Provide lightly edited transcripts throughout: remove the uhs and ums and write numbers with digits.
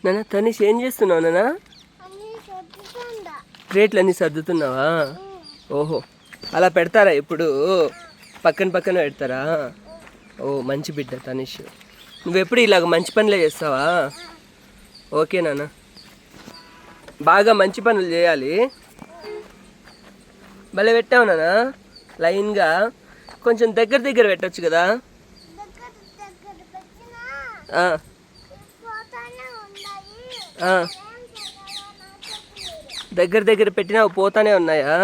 నాన్న తనీష్ ఏం చేస్తున్నావు నాన్న? క్రేట్లు అన్నీ సర్దుతున్నావా? ఓహో, అలా పెడతారా ఇప్పుడు? పక్కన పక్కన పెడతారా? ఓ మంచి బిడ్డ తనీష్. నువ్వెప్పుడు ఇలాగ మంచి పనులే చేస్తావా? ఓకే నాన్న, బాగా మంచి పనులు చేయాలి. భలే పెట్టావు నాన్న, లైన్గా. కొంచెం దగ్గర దగ్గర పెట్టచ్చు కదా. దగ్గర దగ్గర పెట్టినా పోతానే ఉన్నాయా?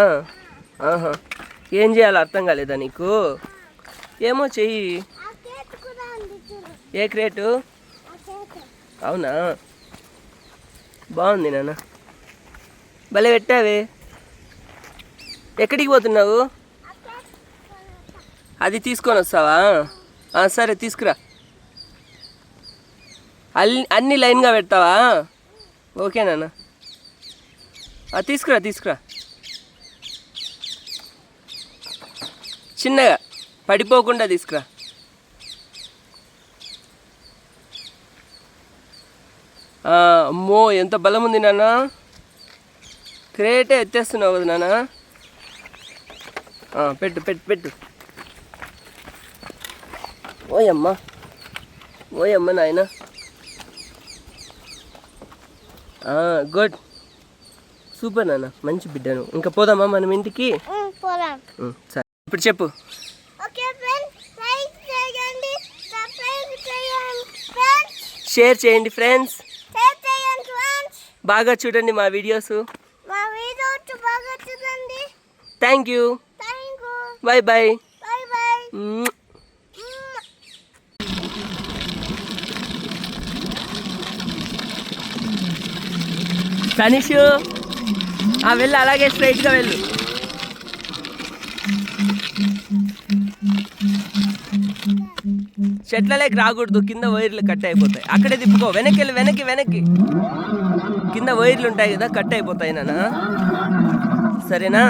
ఆహా, ఏం చేయాలో అర్థం కాలేదా నీకు? ఏమో చెయ్యి. ఏ క్రేటు? అవునా, బాగుంది నాన్న, భలే పెట్టావే. ఎక్కడికి పోతున్నావు? అది తీసుకొని వస్తావా? సరే తీసుకురా. అన్నీ లైన్గా పెడతావా? ఓకే నాన్న, తీసుకురా తీసుకురా. చిన్నగా పడిపోకుండా తీసుకురా. అమ్మో ఎంత బలం ఉంది నాన్న, క్రేటే ఎత్తేస్తున్నావు కదా నాన్న. పెట్టు పెట్టు పెట్టు. ఓయమ్మ ఓయమ్మ నాయన, గుడ్, సూపర్ నాన్న, మంచి బిడ్డను. ఇంకా పోదామా మనం ఇంటికి? సరే, ఇప్పుడు చెప్పు. షేర్ చేయండి ఫ్రెండ్స్, బాగా చూడండి మా videos. Thank you, bye bye. Tanishu, వెళ్ళు, అలాగే స్ట్రైట్గా వెళ్ళు. చెట్లలోకి రాకూడదు, కింద వైర్లు కట్ అయిపోతాయి. అక్కడే తిప్పుకో, వెనక్కి వెళ్ళి, వెనక్కి వెనక్కి. కింద వైర్లు ఉంటాయి కదా, కట్ అయిపోతాయి నాన్న. సరేనా?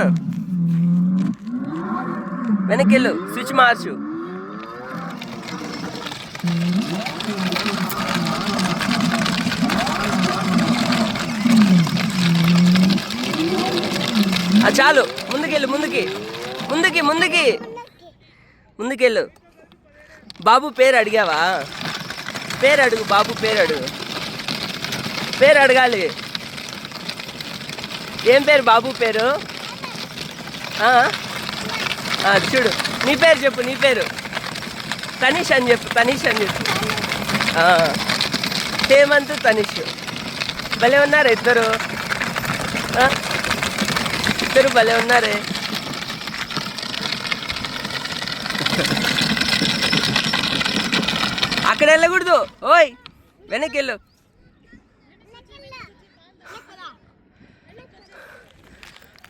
వెనక్కి వెళ్ళు, స్విచ్ మార్చు. చాలు, ముందుకెళ్ళు, ముందుకి ముందుకి ముందుకి ముందుకెళ్ళు. బాబు పేరు అడిగావా? పేరు అడుగు, బాబు పేరు అడుగు. పేరు అడగాలి. ఏం పేరు బాబు పేరు? చూడు, నీ పేరు చెప్పు, నీ పేరు. తనీష్ అని చెప్పు, తనీష్ అని చెప్పు. హేమంత్ తనీష్, భలే ఉన్నారు ఇద్దరు. ఇద్దరు భలే ఉన్నారే. అక్కడ వెళ్ళకూడదు, ఓయ్ వెనక్కి వెళ్ళు.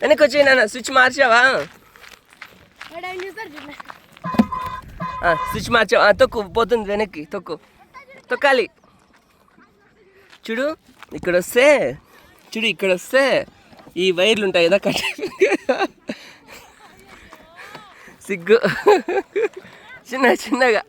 వెనక్కి వచ్చి నాన్న, స్విచ్ మార్చావా? స్విచ్ మార్చావా? తొక్కు, పోతుంది వెనక్కి, తొక్కు, తొక్కాలి. చూడు ఇక్కడ వస్తే, చూడు ఇక్కడ వస్తే ఈ వైర్లు ఉంటాయి కదా, కట్. సిగ్గు, చిన్నగా చిన్నగా.